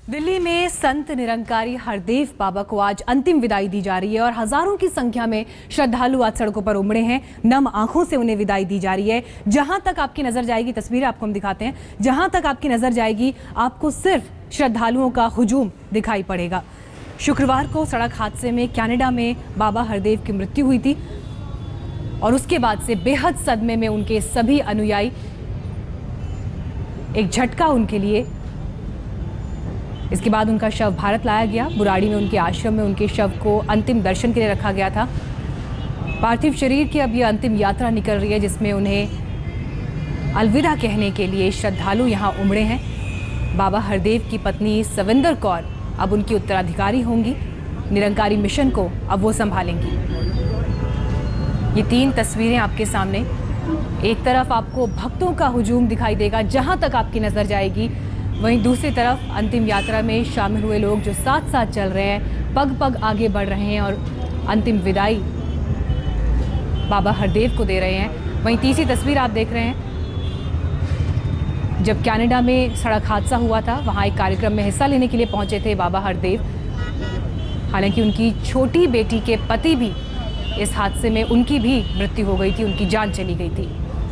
दिल्ली में संत निरंकारी हरदेव बाबा को आज अंतिम विदाई दी जा रही है और हजारों की संख्या में श्रद्धालु आज सड़कों पर उमड़े हैं। नम आंखों से उन्हें विदाई दी जा रही है। जहां तक आपकी नजर जाएगी, तस्वीरें आपको हम दिखाते हैं, जहां तक आपकी नजर जाएगी आपको सिर्फ श्रद्धालुओं का हुजूम दिखाई पड़ेगा। शुक्रवार को सड़क हादसे में कनाडा में बाबा हरदेव की मृत्यु हुई थी और उसके बाद से बेहद सदमे में उनके सभी अनुयायी। एक झटका उनके लिए। इसके बाद उनका शव भारत लाया गया। बुराड़ी में उनके आश्रम में उनके शव को अंतिम दर्शन के लिए रखा गया था। पार्थिव शरीर की अब यह अंतिम यात्रा निकल रही है, जिसमें उन्हें अलविदा कहने के लिए श्रद्धालु यहाँ उमड़े हैं। बाबा हरदेव की पत्नी सविंदर कौर अब उनकी उत्तराधिकारी होंगी। निरंकारी मिशन को अब वो संभालेंगी। ये तीन तस्वीरें आपके सामने। एक तरफ आपको भक्तों का हुजूम दिखाई देगा जहां तक आपकी नजर जाएगी, वहीं दूसरी तरफ अंतिम यात्रा में शामिल हुए लोग जो साथ साथ चल रहे हैं, पग पग आगे बढ़ रहे हैं और अंतिम विदाई बाबा हरदेव को दे रहे हैं। वहीं तीसरी तस्वीर आप देख रहे हैं, जब कनाडा में सड़क हादसा हुआ था, वहां एक कार्यक्रम में हिस्सा लेने के लिए पहुंचे थे बाबा हरदेव। हालांकि उनकी छोटी बेटी के पति भी इस हादसे में, उनकी भी मृत्यु हो गई थी, उनकी जान चली गई थी।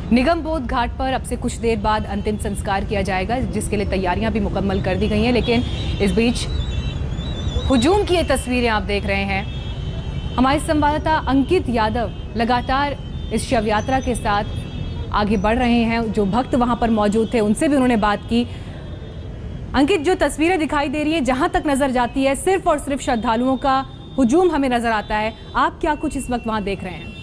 निगम बोध घाट पर अब से कुछ देर बाद अंतिम संस्कार किया जाएगा, जिसके लिए तैयारियां भी मुकम्मल कर दी गई हैं। लेकिन इस बीच हुजूम की ये तस्वीरें आप देख रहे हैं। हमारे संवाददाता अंकित यादव लगातार इस शव यात्रा के साथ आगे बढ़ रहे हैं। जो भक्त वहां पर मौजूद थे उनसे भी उन्होंने बात की। अंकित, जो तस्वीरें दिखाई दे रही है, जहां तक नजर जाती है सिर्फ और सिर्फ श्रद्धालुओं का हुजूम हमें नजर आता है। आप क्या कुछ इस वक्त वहां देख रहे हैं?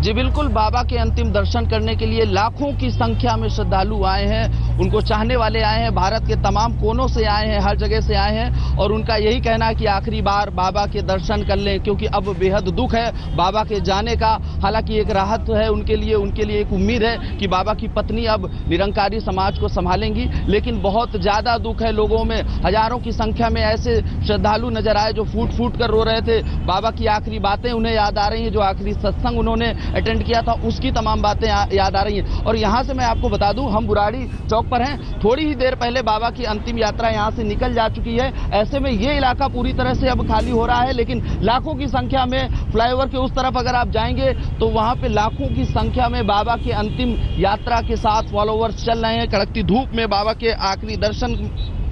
जी बिल्कुल, बाबा के अंतिम दर्शन करने के लिए लाखों की संख्या में श्रद्धालु आए हैं। उनको चाहने वाले आए हैं, भारत के तमाम कोनों से आए हैं, हर जगह से आए हैं और उनका यही कहना है कि आखिरी बार बाबा के दर्शन कर लें, क्योंकि अब बेहद दुख है बाबा के जाने का। हालांकि एक राहत है उनके लिए एक उम्मीद है कि बाबा की पत्नी अब निरंकारी समाज को संभालेंगी। लेकिन बहुत ज्यादा दुख है लोगों में। हजारों की संख्या में ऐसे श्रद्धालु नजर आए जो फूट फूट कर रो रहे थे। बाबा की आखिरी बातें उन्हें याद आ रही हैं, जो आखिरी सत्संग उन्होंने अटेंड किया था उसकी तमाम बातें याद आ रही हैं। और यहाँ से मैं आपको बता दूं, हम बुराड़ी चौक पर हैं। थोड़ी ही देर पहले बाबा की अंतिम यात्रा यहाँ से निकल जा चुकी है। ऐसे में ये इलाका पूरी तरह से अब खाली हो रहा है, लेकिन लाखों की संख्या में फ्लाईओवर के उस तरफ अगर आप जाएंगे तो वहां पे लाखों की संख्या में बाबा की अंतिम यात्रा के साथ फॉलोवर्स चल रहे हैं। कड़कती धूप में बाबा के आखिरी दर्शन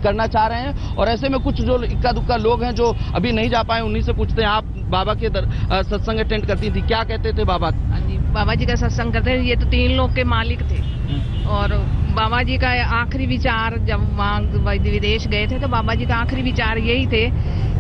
करना चाह रहे हैं। और ऐसे में कुछ जो इक्का दुक्का लोग हैं जो अभी नहीं जा पाए, उन्हीं से पूछते हैं, आप बाबा के सत्संग अटेंड करती थी, क्या कहते थे बाबा? बाबा जी का सत्संग करते थे। ये तो तीन लोग के मालिक थे और बाबा जी का आखिरी विचार, जब वहाँ विदेश गए थे तो बाबा जी का आखिरी विचार यही थे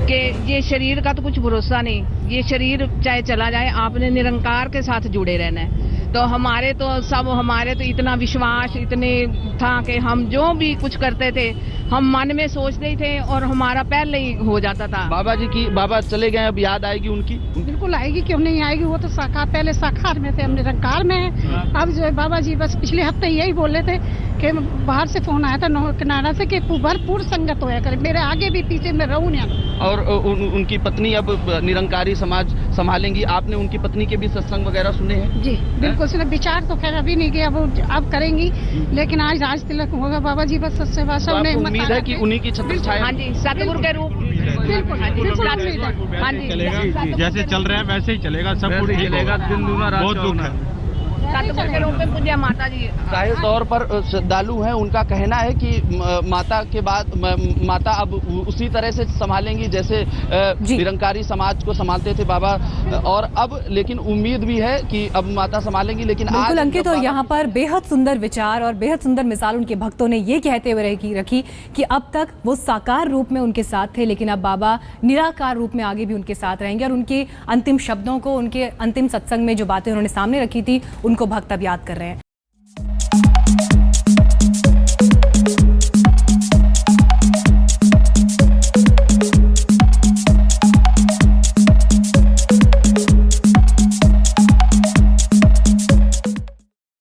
कि ये शरीर का तो कुछ भरोसा नहीं, ये शरीर चाहे चला जाए, आपने निरंकार के साथ जुड़े रहना है। तो हमारे तो इतना विश्वास इतने था कि हम जो भी कुछ करते थे हम मन में सोचते ही थे और हमारा पहले ही हो जाता था। बाबा चले गए, अब याद आएगी उनकी? बिल्कुल आएगी, क्यों नहीं आएगी। वो तो साकार, पहले साकार में थे, हम निरंकार में हैं। अब जो है बाबा जी बस पिछले हफ्ते यही बोल रहे थे कि बाहर से फोन आया था कनाडा से कि भरपूर संगत होया करे, मेरे आगे भी पीछे में रहूं ना। और उनकी पत्नी अब निरंकारी समाज संभालेंगी। आपने उनकी पत्नी के भी सत्संग वगैरह सुने हैं? जी बिल्कुल सुने। विचार तो खैर अभी नहीं किया, वो अब करेंगी, लेकिन आज राज तिलक होगा। बाबा जी बस सच्चे भाषा में उम्मीद है कि उन्हीं की छत्र छाया। हाँ जी, सतगुरु के रूप। बिल्कुल हाँ जी, जैसे चल रहे हैं वैसे ही चलेगा, सब कुछ चलेगा। दिन दूना रात बहुत दुख है। सतगुरु के रूप में पूज्य माता जी जाहिर तौर पर श्रद्धालु हैं। उनका कहना है कि माता के बाद माता अब उसी तरह से संभालेंगी जैसे निरंकारी समाज को संभालते थे बाबा। और अब लेकिन उम्मीद भी है कि अब माता संभालेंगी। लेकिन बिल्कुल अंकित, और यहाँ पर बेहद सुंदर विचार और बेहद सुंदर मिसाल उनके भक्तों ने ये कहते हुए रखी कि अब तक वो साकार रूप में उनके साथ थे, लेकिन अब बाबा निराकार रूप में आगे भी उनके साथ रहेंगे। और उनके अंतिम शब्दों को, उनके अंतिम सत्संग में जो बातें उन्होंने सामने रखी थी, उनको भक्त अब याद कर रहे हैं।